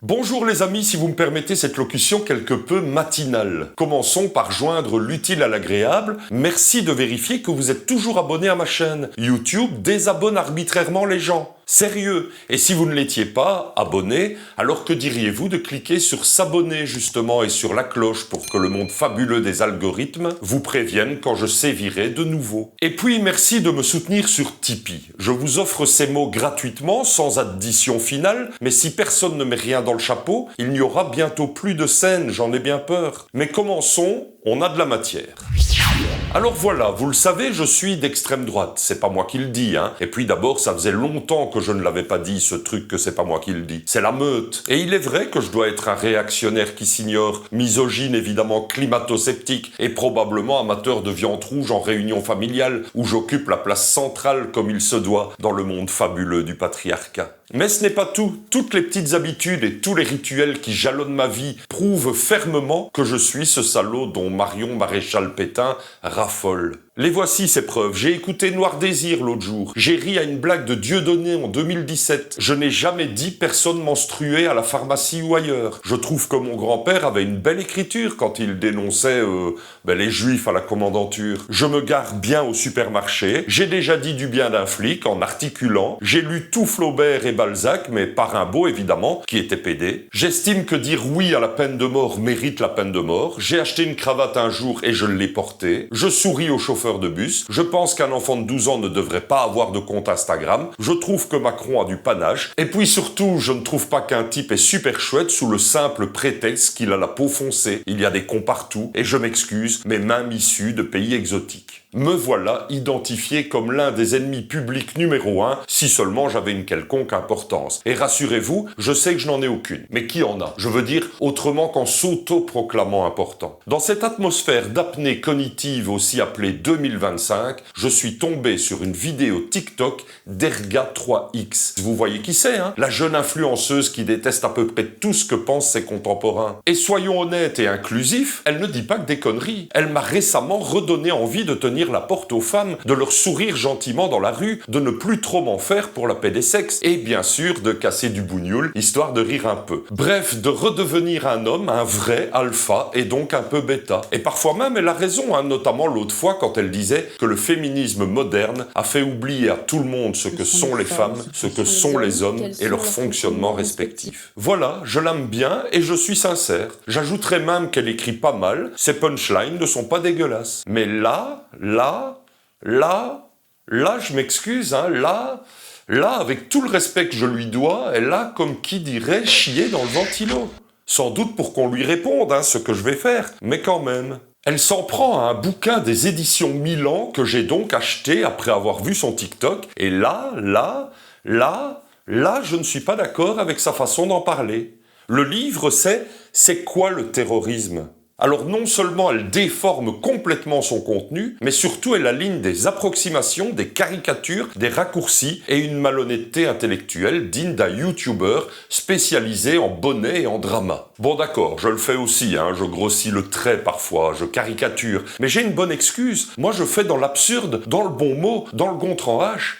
Bonjour les amis, si vous me permettez cette locution quelque peu matinale. Commençons par joindre l'utile à l'agréable. Merci de vérifier que vous êtes toujours abonné à ma chaîne. YouTube désabonne arbitrairement les gens. Sérieux. Et si vous ne l'étiez pas, abonné, alors que diriez-vous de cliquer sur s'abonner justement et sur la cloche pour que le monde fabuleux des algorithmes vous prévienne quand je sévirai de nouveau. Et puis merci de me soutenir sur Tipeee. Je vous offre ces mots gratuitement, sans addition finale, mais si personne ne met rien dans le chapeau, il n'y aura bientôt plus de scène, j'en ai bien peur. Mais commençons, on a de la matière. Alors voilà, vous le savez, je suis d'extrême droite. C'est pas moi qui le dis, hein. Et puis d'abord, ça faisait longtemps que je ne l'avais pas dit, ce truc que c'est pas moi qui le dis. C'est la meute. Et il est vrai que je dois être un réactionnaire qui s'ignore, misogyne évidemment, climato-sceptique, et probablement amateur de viande rouge en réunion familiale, où j'occupe la place centrale comme il se doit dans le monde fabuleux du patriarcat. Mais ce n'est pas tout. Toutes les petites habitudes et tous les rituels qui jalonnent ma vie prouvent fermement que je suis ce salaud dont Marion Maréchal Pétain raffole. Les voici ces preuves. J'ai écouté Noir Désir l'autre jour. J'ai ri à une blague de Dieudonné en 2017. Je n'ai jamais dit personne menstruée à la pharmacie ou ailleurs. Je trouve que mon grand-père avait une belle écriture quand il dénonçait les juifs à la commandanture. Je me gare bien au supermarché. J'ai déjà dit du bien d'un flic en articulant. J'ai lu tout Flaubert et Balzac, mais pas Rimbaud évidemment, qui était pédé. J'estime que dire oui à la peine de mort mérite la peine de mort. J'ai acheté une cravate un jour et je l'ai portée. Je souris au chauffeur de bus. Je pense qu'un enfant de 12 ans ne devrait pas avoir de compte Instagram. Je trouve que Macron a du panache. Et puis surtout, je ne trouve pas qu'un type est super chouette sous le simple prétexte qu'il a la peau foncée. Il y a des cons partout. Et je m'excuse, mais même issus de pays exotiques. Me voilà identifié comme l'un des ennemis publics numéro 1, si seulement j'avais une quelconque importance. Et rassurez-vous, je sais que je n'en ai aucune. Mais qui en a? Je veux dire, autrement qu'en s'auto-proclamant important. Dans cette atmosphère d'apnée cognitive aussi appelée 2025, je suis tombé sur une vidéo TikTok d'Erga 3X. Vous voyez qui c'est, hein? La jeune influenceuse qui déteste à peu près tout ce que pensent ses contemporains. Et soyons honnêtes et inclusifs, elle ne dit pas que des conneries. Elle m'a récemment redonné envie de tenir la porte aux femmes, de leur sourire gentiment dans la rue, de ne plus trop m'en faire pour la paix des sexes, et bien sûr de casser du bougnoul, histoire de rire un peu. Bref, de redevenir un homme, un vrai alpha, et donc un peu bêta. Et parfois même, elle a raison, hein, notamment l'autre fois quand elle disait que le féminisme moderne a fait oublier à tout le monde ce que sont les femmes, ce que sont les hommes, et leur fonctionnement respectif. Voilà, je l'aime bien, et je suis sincère. J'ajouterais même qu'elle écrit pas mal, ses punchlines ne sont pas dégueulasses. Mais là, je m'excuse, hein, là, avec tout le respect que je lui dois, elle a, comme qui dirait, chié dans le ventilo. Sans doute pour qu'on lui réponde, hein, ce que je vais faire, mais quand même. Elle s'en prend à un bouquin des éditions Milan que j'ai donc acheté après avoir vu son TikTok, et là, je ne suis pas d'accord avec sa façon d'en parler. Le livre, c'est quoi le terrorisme ? Alors non seulement elle déforme complètement son contenu, mais surtout elle aligne des approximations, des caricatures, des raccourcis et une malhonnêteté intellectuelle digne d'un YouTuber spécialisé en bonnet et en drama. Bon d'accord, je le fais aussi, hein, je grossis le trait parfois, je caricature, mais j'ai une bonne excuse. Moi je fais dans l'absurde, dans le bon mot, dans le gontre en H.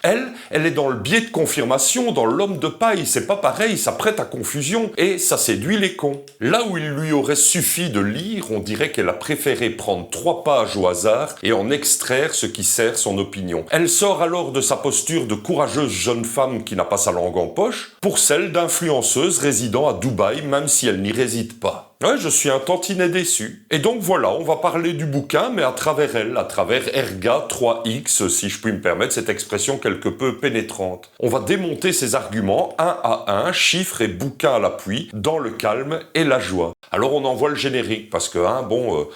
Elle est dans le biais de confirmation, dans l'homme de paille, c'est pas pareil, ça prête à confusion et ça séduit les cons. Là où il lui aurait suffi de lire, on dirait qu'elle a préféré prendre 3 pages au hasard et en extraire ce qui sert son opinion. Elle sort alors de sa posture de courageuse jeune femme qui n'a pas sa langue en poche pour celle d'influenceuse résidant à Dubaï, même si elle n'y réside pas. Ouais, je suis un tantinet déçu. Et donc voilà, on va parler du bouquin, mais à travers elle, à travers Erga 3X, si je puis me permettre cette expression quelque peu pénétrante. On va démonter ses arguments un à un, chiffres et bouquins à l'appui, dans le calme et la joie. Alors on envoie le générique, parce que,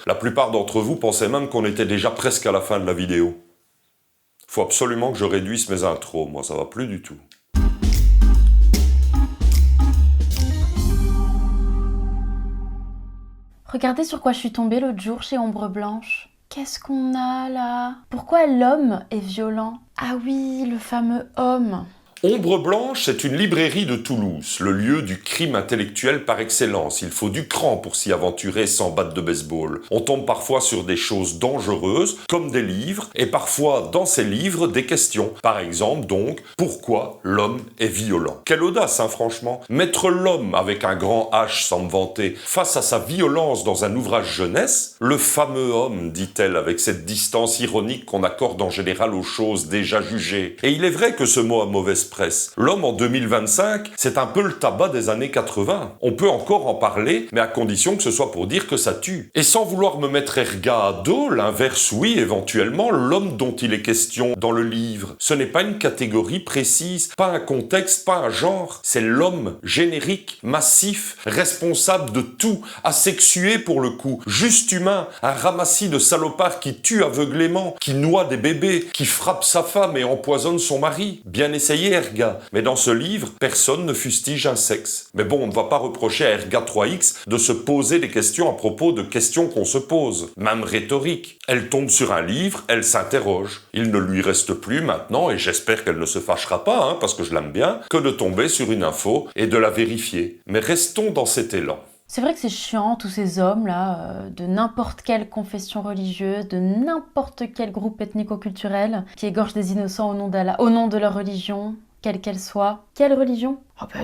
la plupart d'entre vous pensaient même qu'on était déjà presque à la fin de la vidéo. Faut absolument que je réduise mes intros, moi ça va plus du tout. Regardez sur quoi je suis tombée l'autre jour chez Ombre Blanche. Qu'est-ce qu'on a là? Pourquoi l'homme est violent? Ah oui, le fameux homme. Ombre Blanche, c'est une librairie de Toulouse, le lieu du crime intellectuel par excellence. Il faut du cran pour s'y aventurer sans batte de baseball. On tombe parfois sur des choses dangereuses, comme des livres, et parfois, dans ces livres, des questions. Par exemple, donc, pourquoi l'homme est violent? Quelle audace, hein, franchement. Mettre l'homme, avec un grand H sans me vanter, face à sa violence dans un ouvrage jeunesse, le fameux homme, dit-elle, avec cette distance ironique qu'on accorde en général aux choses déjà jugées. Et il est vrai que ce mot a mauvaise presse. L'homme en 2025, c'est un peu le tabac des années 80. On peut encore en parler, mais à condition que ce soit pour dire que ça tue. Et sans vouloir me mettre erga à dos, l'inverse oui, éventuellement, l'homme dont il est question dans le livre, ce n'est pas une catégorie précise, pas un contexte, pas un genre. C'est l'homme générique, massif, responsable de tout, asexué pour le coup, juste humain, un ramassis de salopards qui tue aveuglément, qui noie des bébés, qui frappe sa femme et empoisonne son mari. Bien essayé, Erga. Mais dans ce livre, personne ne fustige un sexe. Mais bon, on ne va pas reprocher à Erga 3X de se poser des questions à propos de questions qu'on se pose, même rhétoriques. Elle tombe sur un livre, elle s'interroge. Il ne lui reste plus maintenant, et j'espère qu'elle ne se fâchera pas, hein, parce que je l'aime bien, que de tomber sur une info et de la vérifier. Mais restons dans cet élan. C'est vrai que c'est chiant, tous ces hommes-là, de n'importe quelle confession religieuse, de n'importe quel groupe ethnico-culturel, qui égorgent des innocents au nom de leur religion, quelle qu'elle soit. Quelle religion?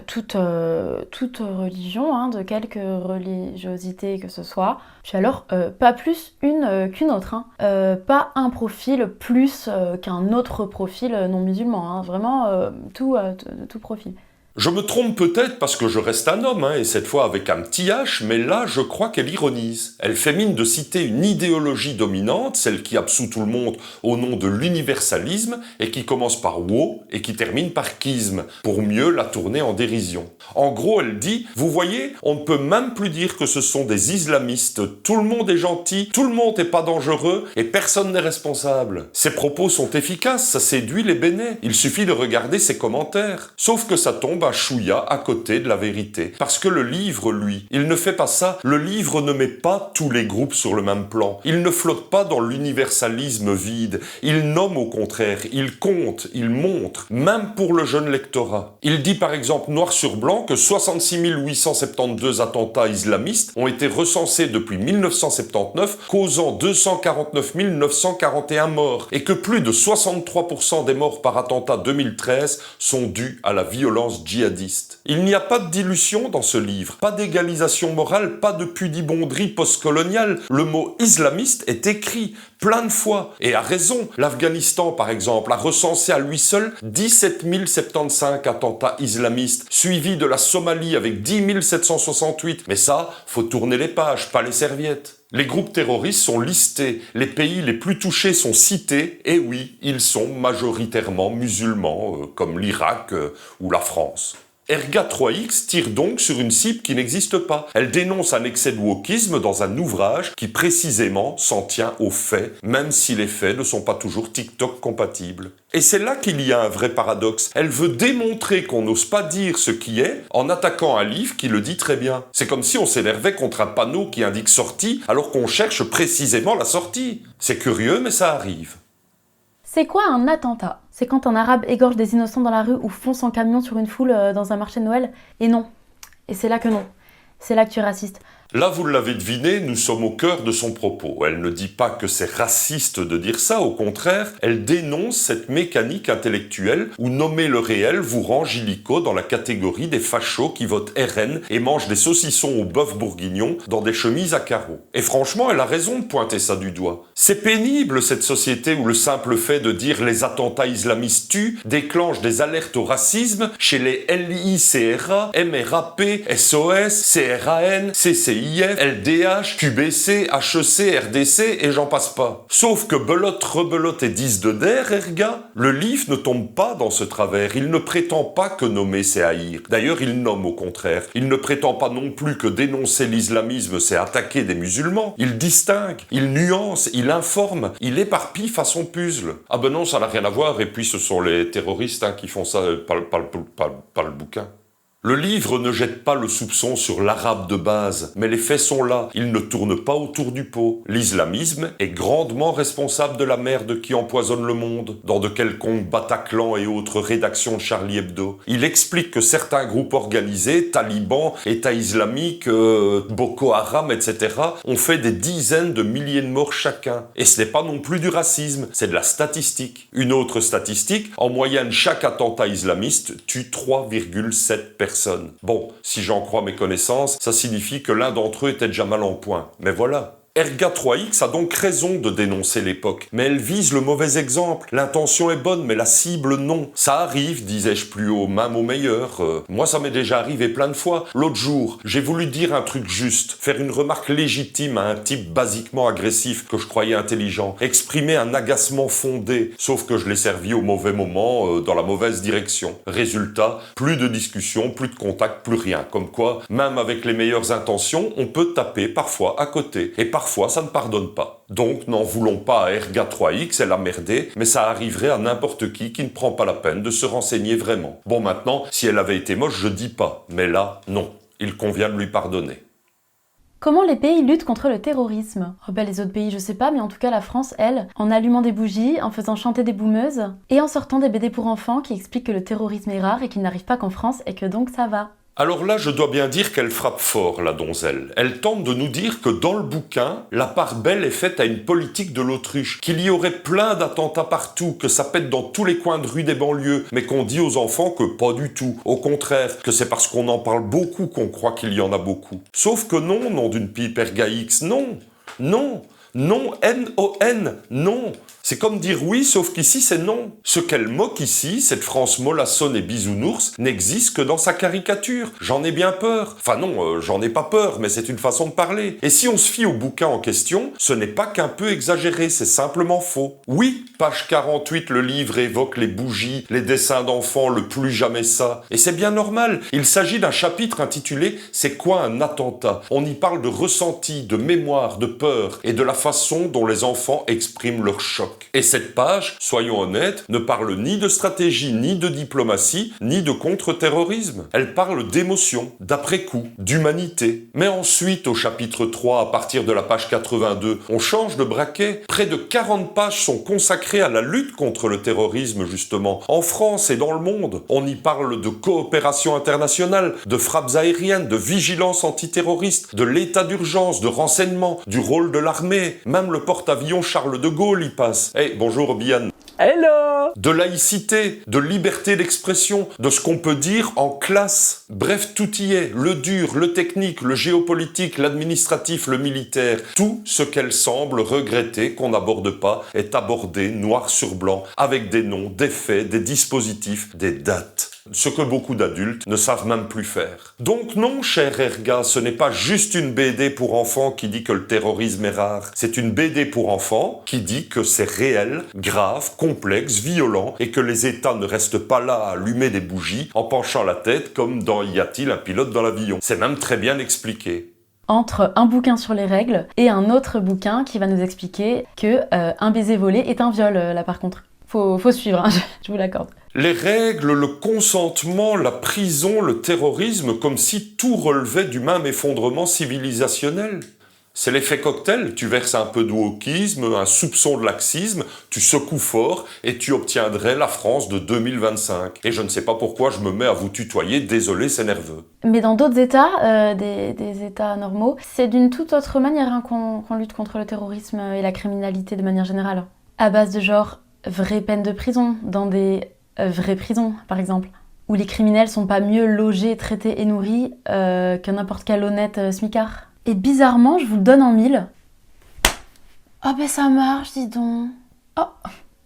Toute religion, hein, de quelque religiosité que ce soit. Puis alors, pas plus une qu'une autre. Hein. Pas un profil plus qu'un autre profil non musulman. Hein. Vraiment, tout profil. Je me trompe peut-être parce que je reste un homme, hein, et cette fois avec un petit H, mais là, je crois qu'elle ironise. Elle fait mine de citer une idéologie dominante, celle qui absout tout le monde au nom de l'universalisme, et qui commence par wo et qui termine par kisme, pour mieux la tourner en dérision. En gros, elle dit, vous voyez, on ne peut même plus dire que ce sont des islamistes. Tout le monde est gentil, tout le monde n'est pas dangereux, et personne n'est responsable. Ses propos sont efficaces, ça séduit les bénets. Il suffit de regarder ses commentaires. Sauf que ça tombe à chouïa à côté de la vérité. Parce que le livre, lui, il ne fait pas ça. Le livre ne met pas tous les groupes sur le même plan. Il ne flotte pas dans l'universalisme vide. Il nomme au contraire, il compte, il montre, même pour le jeune lectorat. Il dit par exemple noir sur blanc que 66 872 attentats islamistes ont été recensés depuis 1979, causant 249 941 morts, et que plus de 63% des morts par attentat 2013 sont dus à la violence djihadiste. Il n'y a pas de dilution dans ce livre, pas d'égalisation morale, pas de pudibonderie postcoloniale. Le mot islamiste est écrit plein de fois, et à raison. L'Afghanistan, par exemple, a recensé à lui seul 17 075 attentats islamistes, suivi de la Somalie avec 10 768. Mais ça, faut tourner les pages, pas les serviettes. Les groupes terroristes sont listés, les pays les plus touchés sont cités, et oui, ils sont majoritairement musulmans, comme l'Irak ou la France. Erga 3X tire donc sur une cible qui n'existe pas. Elle dénonce un excès de wokisme dans un ouvrage qui précisément s'en tient aux faits, même si les faits ne sont pas toujours TikTok compatibles. Et c'est là qu'il y a un vrai paradoxe. Elle veut démontrer qu'on n'ose pas dire ce qui est en attaquant un livre qui le dit très bien. C'est comme si on s'énervait contre un panneau qui indique sortie alors qu'on cherche précisément la sortie. C'est curieux, mais ça arrive. C'est quoi un attentat? C'est quand un arabe égorge des innocents dans la rue ou fonce en camion sur une foule dans un marché de Noël? Et non. Et c'est là que non. C'est là que tu es raciste. Là, vous l'avez deviné, nous sommes au cœur de son propos. Elle ne dit pas que c'est raciste de dire ça, au contraire, elle dénonce cette mécanique intellectuelle où nommer le réel vous range illico dans la catégorie des fachos qui votent RN et mangent des saucissons au bœuf bourguignon dans des chemises à carreaux. Et franchement, elle a raison de pointer ça du doigt. C'est pénible, cette société où le simple fait de dire les attentats islamistes tuent déclenche des alertes au racisme chez les LICRA, MRAP, SOS, CRAN, CCIF, LDH, QBC, HEC, RDC et j'en passe pas. Sauf que belote, rebelote et 10 de der, Erga, le livre ne tombe pas dans ce travers. Il ne prétend pas que nommer c'est haïr. D'ailleurs, il nomme au contraire. Il ne prétend pas non plus que dénoncer l'islamisme c'est attaquer des musulmans. Il distingue, il nuance, il informe, il éparpille façon puzzle. Ah ben non, ça n'a rien à voir et puis ce sont les terroristes qui font ça par le bouquin. Le livre ne jette pas le soupçon sur l'arabe de base, mais les faits sont là, ils ne tournent pas autour du pot. L'islamisme est grandement responsable de la merde qui empoisonne le monde, dans de quelconques Bataclan et autres rédactions de Charlie Hebdo. Il explique que certains groupes organisés, talibans, État islamique, Boko Haram, etc., ont fait des dizaines de milliers de morts chacun. Et ce n'est pas non plus du racisme, c'est de la statistique. Une autre statistique, en moyenne chaque attentat islamiste tue 3,7 personnes. Bon, si j'en crois mes connaissances, ça signifie que l'un d'entre eux était déjà mal en point. Mais voilà. Erga 3X a donc raison de dénoncer l'époque, mais elle vise le mauvais exemple. L'intention est bonne, mais la cible non. Ça arrive, disais-je plus haut, même au meilleur. Moi, ça m'est déjà arrivé plein de fois. L'autre jour, j'ai voulu dire un truc juste, faire une remarque légitime à un type basiquement agressif que je croyais intelligent, exprimer un agacement fondé, sauf que je l'ai servi au mauvais moment, dans la mauvaise direction. Résultat, plus de discussion, plus de contact, plus rien. Comme quoi, même avec les meilleures intentions, on peut taper parfois à côté. Et parfois, ça ne pardonne pas. Donc, n'en voulons pas à Erga 3X, elle a merdé, mais ça arriverait à n'importe qui ne prend pas la peine de se renseigner vraiment. Bon, maintenant, si elle avait été moche, je dis pas. Mais là, non. Il convient de lui pardonner. Comment les pays luttent contre le terrorisme? Oh ben les autres pays, je sais pas, mais en tout cas la France, elle, en allumant des bougies, en faisant chanter des boumeuses, et en sortant des BD pour enfants qui expliquent que le terrorisme est rare et qu'il n'arrive pas qu'en France et que donc ça va. Alors là, je dois bien dire qu'elle frappe fort, la donzelle. Elle tente de nous dire que dans le bouquin, la part belle est faite à une politique de l'autruche, qu'il y aurait plein d'attentats partout, que ça pète dans tous les coins de rue des banlieues, mais qu'on dit aux enfants que pas du tout. Au contraire, que c'est parce qu'on en parle beaucoup qu'on croit qu'il y en a beaucoup. Sauf que non, nom d'une pipe Erga X, non, non, non, N-O-N, non. C'est comme dire oui, sauf qu'ici c'est non. Ce qu'elle moque ici, cette France mollassonne et bisounours, n'existe que dans sa caricature. J'en ai bien peur. Enfin non, j'en ai pas peur, mais c'est une façon de parler. Et si on se fie au bouquin en question, ce n'est pas qu'un peu exagéré, c'est simplement faux. Oui, page 48, le livre évoque les bougies, les dessins d'enfants, le plus jamais ça. Et c'est bien normal. Il s'agit d'un chapitre intitulé « C'est quoi un attentat ?» On y parle de ressenti, de mémoire, de peur et de la façon dont les enfants expriment leur choc. Et cette page, soyons honnêtes, ne parle ni de stratégie, ni de diplomatie, ni de contre-terrorisme. Elle parle d'émotion, d'après-coup, d'humanité. Mais ensuite, au chapitre 3, à partir de la page 82, on change de braquet. Près de 40 pages sont consacrées à la lutte contre le terrorisme, justement, en France et dans le monde. On y parle de coopération internationale, de frappes aériennes, de vigilance antiterroriste, de l'état d'urgence, de renseignement, du rôle de l'armée. Même le porte-avions Charles de Gaulle y passe. Hey, bonjour Bian. Hello! De laïcité, de liberté d'expression, de ce qu'on peut dire en classe. Bref, tout y est. Le dur, le technique, le géopolitique, l'administratif, le militaire. Tout ce qu'elle semble regretter qu'on n'aborde pas est abordé noir sur blanc, avec des noms, des faits, des dispositifs, des dates. Ce que beaucoup d'adultes ne savent même plus faire. Donc non, cher Erga, ce n'est pas juste une BD pour enfants qui dit que le terrorisme est rare. C'est une BD pour enfants qui dit que c'est réel, grave, complexe, violent et que les États ne restent pas là à allumer des bougies en penchant la tête comme dans Y a-t-il un pilote dans l'avion. C'est même très bien expliqué. Entre un bouquin sur les règles et un autre bouquin qui va nous expliquer que un baiser volé est un viol, là par contre. Faut suivre, hein, je vous l'accorde. Les règles, le consentement, la prison, le terrorisme, comme si tout relevait du même effondrement civilisationnel. C'est l'effet cocktail, tu verses un peu de wokisme, un soupçon de laxisme, tu secoues fort et tu obtiendrais la France de 2025. Et je ne sais pas pourquoi je me mets à vous tutoyer, désolé, c'est nerveux. Mais dans d'autres États, des États normaux, c'est d'une toute autre manière hein, qu'on lutte contre le terrorisme et la criminalité de manière générale. À base de genre vraie peine de prison, dans des vraies prisons par exemple, où les criminels sont pas mieux logés, traités et nourris que n'importe quel honnête smicard. Et bizarrement, je vous le donne en mille. Oh ben ça marche, dis donc. Oh,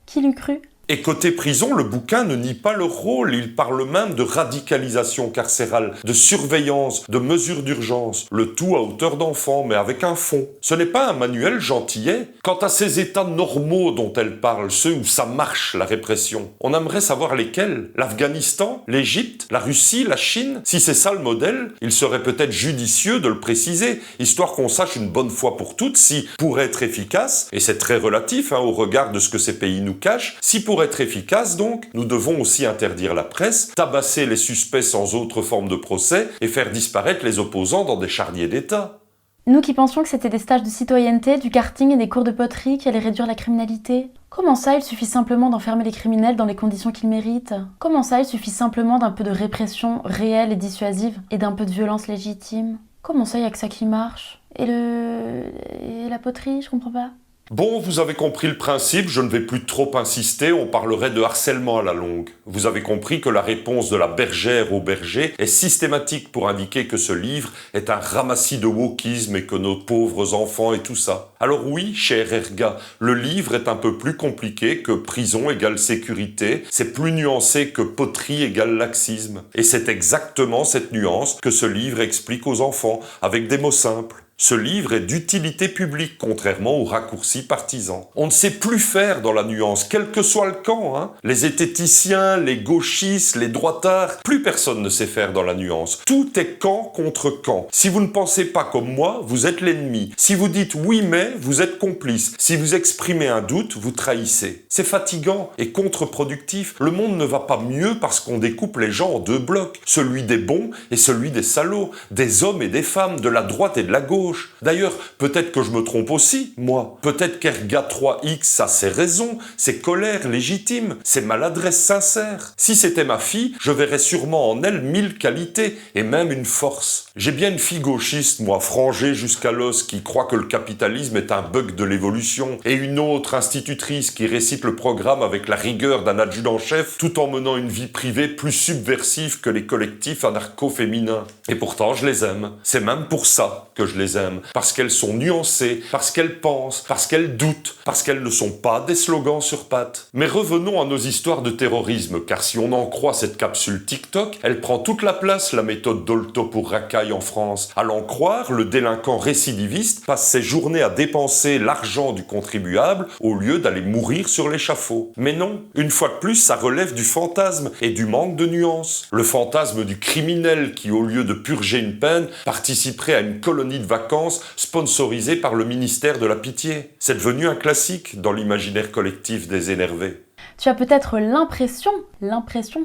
qui l'eût cru ? Et côté prison, le bouquin ne nie pas leur rôle, il parle même de radicalisation carcérale, de surveillance, de mesures d'urgence, le tout à hauteur d'enfant, mais avec un fond. Ce n'est pas un manuel gentillet. Quant à ces états normaux dont elle parle, ceux où ça marche, la répression, on aimerait savoir lesquels. L'Afghanistan, l'Égypte, la Russie, la Chine ? Si c'est ça le modèle, il serait peut-être judicieux de le préciser, histoire qu'on sache une bonne fois pour toutes si, pour être efficace, et c'est très relatif au regard de ce que ces pays nous cachent, si pour Pour être efficace donc, nous devons aussi interdire la presse, tabasser les suspects sans autre forme de procès et faire disparaître les opposants dans des charniers d'État. Nous qui pensions que c'était des stages de citoyenneté, du karting et des cours de poterie qui allaient réduire la criminalité. Comment ça, il suffit simplement d'enfermer les criminels dans les conditions qu'ils méritent? Comment ça, il suffit simplement d'un peu de répression réelle et dissuasive et d'un peu de violence légitime? Comment ça, il y a que ça qui marche? Et la poterie, je comprends pas. Bon, vous avez compris le principe, je ne vais plus trop insister, on parlerait de harcèlement à la longue. Vous avez compris que la réponse de la bergère au berger est systématique pour indiquer que ce livre est un ramassis de wokisme et que nos pauvres enfants et tout ça. Alors oui, cher Erga, le livre est un peu plus compliqué que prison égale sécurité, c'est plus nuancé que poterie égale laxisme. Et c'est exactement cette nuance que ce livre explique aux enfants, avec des mots simples. Ce livre est d'utilité publique, contrairement aux raccourcis partisans. On ne sait plus faire dans la nuance, quel que soit le camp. Les zététiciens, les gauchistes, les droitards, plus personne ne sait faire dans la nuance. Tout est camp contre camp. Si vous ne pensez pas comme moi, vous êtes l'ennemi. Si vous dites oui mais, vous êtes complice. Si vous exprimez un doute, vous trahissez. C'est fatigant et contre-productif. Le monde ne va pas mieux parce qu'on découpe les gens en deux blocs. Celui des bons et celui des salauds. Des hommes et des femmes, de la droite et de la gauche. D'ailleurs, peut-être que je me trompe aussi, moi. Peut-être qu'Erga 3X a ses raisons, ses colères légitimes, ses maladresses sincères. Si c'était ma fille, je verrais sûrement en elle 1000 qualités, et même une force. J'ai bien une fille gauchiste, moi, frangée jusqu'à l'os, qui croit que le capitalisme est un bug de l'évolution, et une autre institutrice qui récite le programme avec la rigueur d'un adjudant-chef, tout en menant une vie privée plus subversive que les collectifs anarcho-féminins. Et pourtant, je les aime. C'est même pour ça que je les aime, parce qu'elles sont nuancées, parce qu'elles pensent, parce qu'elles doutent, parce qu'elles ne sont pas des slogans sur pattes. Mais revenons à nos histoires de terrorisme, car si on en croit cette capsule TikTok, elle prend toute la place, la méthode Dolto pour racaille en France. À l'en croire, le délinquant récidiviste passe ses journées à dépenser l'argent du contribuable au lieu d'aller mourir sur l'échafaud. Mais non, une fois de plus, ça relève du fantasme et du manque de nuances. Le fantasme du criminel qui, au lieu de purger une peine, participerait à une colonie de vacances sponsorisée par le ministère de la Pitié. C'est devenu un classique dans l'imaginaire collectif des énervés. Tu as peut-être l'impression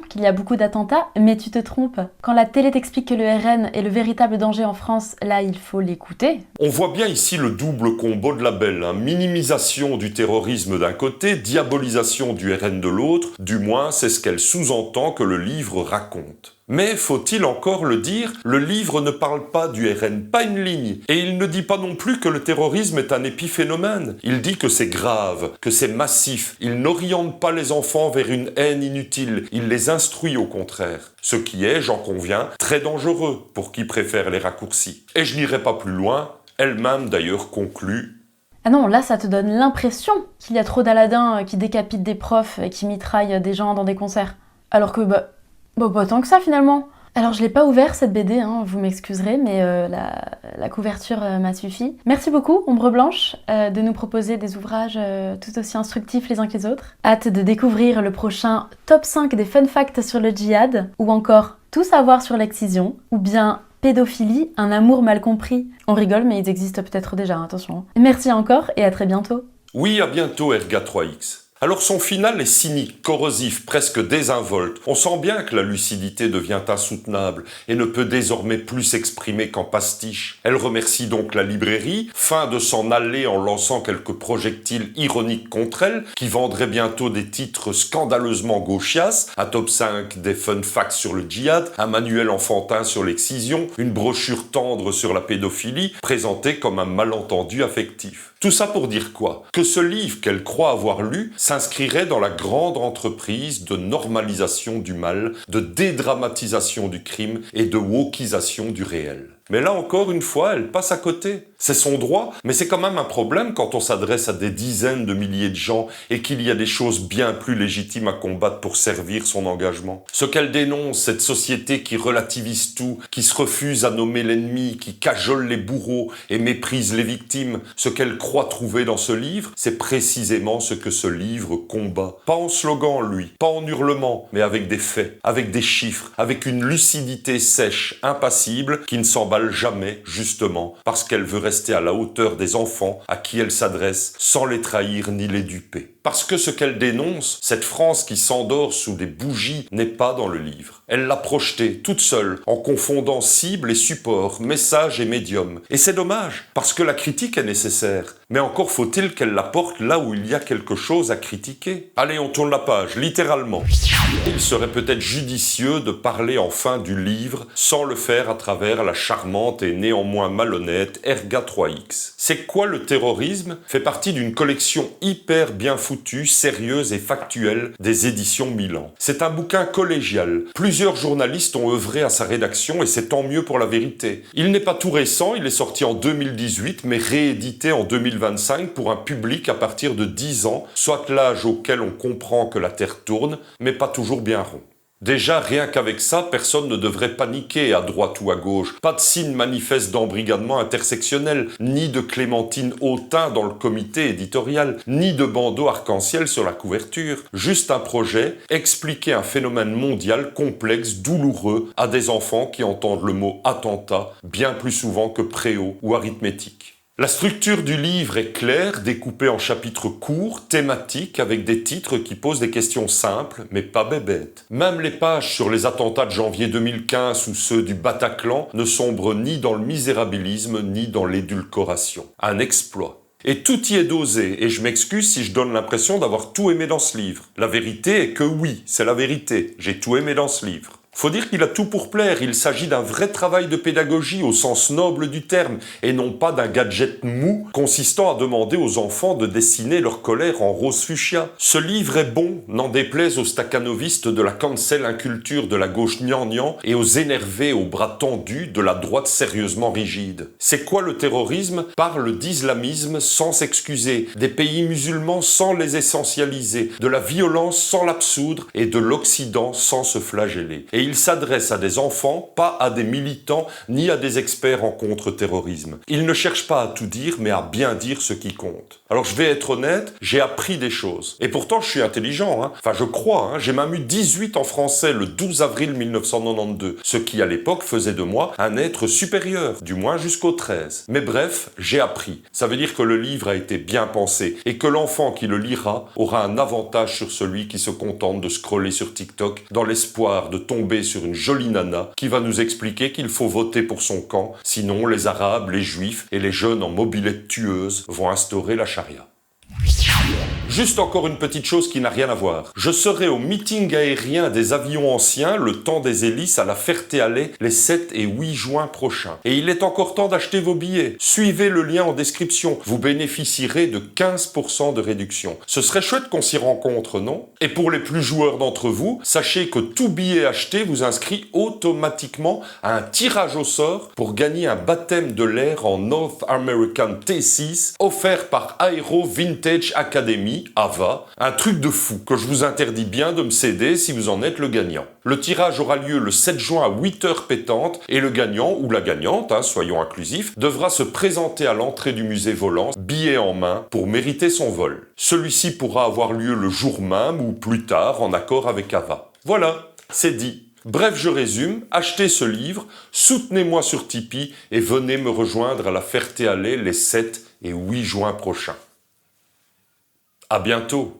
qu'il y a beaucoup d'attentats, mais tu te trompes. Quand la télé t'explique que le RN est le véritable danger en France, là il faut l'écouter. On voit bien ici le double combo de labels, minimisation du terrorisme d'un côté, diabolisation du RN de l'autre, du moins c'est ce qu'elle sous-entend que le livre raconte. Mais, faut-il encore le dire, le livre ne parle pas du RN, pas une ligne. Et il ne dit pas non plus que le terrorisme est un épiphénomène. Il dit que c'est grave, que c'est massif. Il n'oriente pas les enfants vers une haine inutile. Il les instruit au contraire. Ce qui est, j'en conviens, très dangereux pour qui préfère les raccourcis. Et je n'irai pas plus loin, elle-même d'ailleurs conclut. Ah non, là ça te donne l'impression qu'il y a trop d'Aladin qui décapitent des profs et qui mitraillent des gens dans des concerts. Alors que pas tant que ça finalement. Alors je l'ai pas ouvert cette BD, vous m'excuserez, mais la couverture m'a suffi. Merci beaucoup, Ombre Blanche, de nous proposer des ouvrages tout aussi instructifs les uns que les autres. Hâte de découvrir le prochain top 5 des fun facts sur le djihad, ou encore tout savoir sur l'excision, ou bien pédophilie, un amour mal compris. On rigole, mais ils existent peut-être déjà, attention. Merci encore et à très bientôt. Oui, à bientôt, Erga 3X. Alors son final est cynique, corrosif, presque désinvolte. On sent bien que la lucidité devient insoutenable et ne peut désormais plus s'exprimer qu'en pastiche. Elle remercie donc la librairie, fin de s'en aller en lançant quelques projectiles ironiques contre elle, qui vendraient bientôt des titres scandaleusement gauchias, un top 5 des fun facts sur le djihad, un manuel enfantin sur l'excision, une brochure tendre sur la pédophilie, présentée comme un malentendu affectif. Tout ça pour dire quoi? Que ce livre qu'elle croit avoir lu s'inscrirait dans la grande entreprise de normalisation du mal, de dédramatisation du crime et de wokisation du réel. Mais là encore une fois, elle passe à côté. C'est son droit, mais c'est quand même un problème quand on s'adresse à des dizaines de milliers de gens et qu'il y a des choses bien plus légitimes à combattre pour servir son engagement. Ce qu'elle dénonce, cette société qui relativise tout, qui se refuse à nommer l'ennemi, qui cajole les bourreaux et méprise les victimes, ce qu'elle croit trouver dans ce livre, c'est précisément ce que ce livre combat. Pas en slogan, lui, pas en hurlement, mais avec des faits, avec des chiffres, avec une lucidité sèche, impassible, qui ne s'emballe mal jamais, justement, parce qu'elle veut rester à la hauteur des enfants à qui elle s'adresse, sans les trahir ni les duper. Parce que ce qu'elle dénonce, cette France qui s'endort sous des bougies, n'est pas dans le livre. Elle l'a projetée, toute seule, en confondant cible et support, message et médium. Et c'est dommage, parce que la critique est nécessaire. Mais encore faut-il qu'elle la porte là où il y a quelque chose à critiquer. Allez, on tourne la page, littéralement. Il serait peut-être judicieux de parler enfin du livre, sans le faire à travers la charmante et néanmoins malhonnête Erga 3X. C'est quoi le terrorisme? Fait partie d'une collection hyper bien foutue, sérieuse et factuelle des éditions Milan. C'est un bouquin collégial. Plusieurs journalistes ont œuvré à sa rédaction et c'est tant mieux pour la vérité. Il n'est pas tout récent, il est sorti en 2018 mais réédité en 2025 pour un public à partir de 10 ans, soit l'âge auquel on comprend que la Terre tourne, mais pas toujours bien rond. Déjà, rien qu'avec ça, personne ne devrait paniquer à droite ou à gauche. Pas de signe manifeste d'embrigadement intersectionnel, ni de Clémentine Autain dans le comité éditorial, ni de bandeau arc-en-ciel sur la couverture. Juste un projet, expliquer un phénomène mondial complexe, douloureux, à des enfants qui entendent le mot attentat bien plus souvent que préau ou arithmétique. La structure du livre est claire, découpée en chapitres courts, thématiques, avec des titres qui posent des questions simples, mais pas bébêtes. Même les pages sur les attentats de janvier 2015 ou ceux du Bataclan ne sombrent ni dans le misérabilisme, ni dans l'édulcoration. Un exploit. Et tout y est dosé, et je m'excuse si je donne l'impression d'avoir tout aimé dans ce livre. La vérité est que oui, c'est la vérité, j'ai tout aimé dans ce livre. Faut dire qu'il a tout pour plaire, il s'agit d'un vrai travail de pédagogie au sens noble du terme, et non pas d'un gadget mou consistant à demander aux enfants de dessiner leur colère en rose fuchsia. Ce livre est bon, n'en déplaise aux staccanovistes de la cancel inculture de la gauche gnangnan et aux énervés aux bras tendus de la droite sérieusement rigide. C'est quoi le terrorisme? Parle d'islamisme sans s'excuser, des pays musulmans sans les essentialiser, de la violence sans l'absoudre et de l'Occident sans se flageller. Et il s'adresse à des enfants, pas à des militants, ni à des experts en contre-terrorisme. Il ne cherche pas à tout dire, mais à bien dire ce qui compte. Alors je vais être honnête, j'ai appris des choses. Et pourtant je suis intelligent, Enfin je crois, J'ai même eu 18 en français le 12 avril 1992, ce qui à l'époque faisait de moi un être supérieur, du moins jusqu'au 13. Mais bref, j'ai appris. Ça veut dire que le livre a été bien pensé, et que l'enfant qui le lira aura un avantage sur celui qui se contente de scroller sur TikTok dans l'espoir de tomber sur une jolie nana qui va nous expliquer qu'il faut voter pour son camp, sinon les Arabes, les Juifs et les jeunes en mobilette tueuse vont instaurer la charia. Juste encore une petite chose qui n'a rien à voir. Je serai au meeting aérien des avions anciens, le temps des hélices à la Ferté-Alais, les 7 et 8 juin prochains. Et il est encore temps d'acheter vos billets. Suivez le lien en description. Vous bénéficierez de 15% de réduction. Ce serait chouette qu'on s'y rencontre, non? Et pour les plus joueurs d'entre vous, sachez que tout billet acheté vous inscrit automatiquement à un tirage au sort pour gagner un baptême de l'air en North American T6 offert par Aero Vintage Academy, AVA, un truc de fou que je vous interdis bien de me céder si vous en êtes le gagnant. Le tirage aura lieu le 7 juin à 8h pétantes et le gagnant ou la gagnante, soyons inclusifs, devra se présenter à l'entrée du musée volant, billet en main, pour mériter son vol. Celui-ci pourra avoir lieu le jour même ou plus tard en accord avec AVA. Voilà, c'est dit. Bref, je résume, achetez ce livre, soutenez-moi sur Tipeee et venez me rejoindre à la Ferté-Alais les 7 et 8 juin prochains. À bientôt.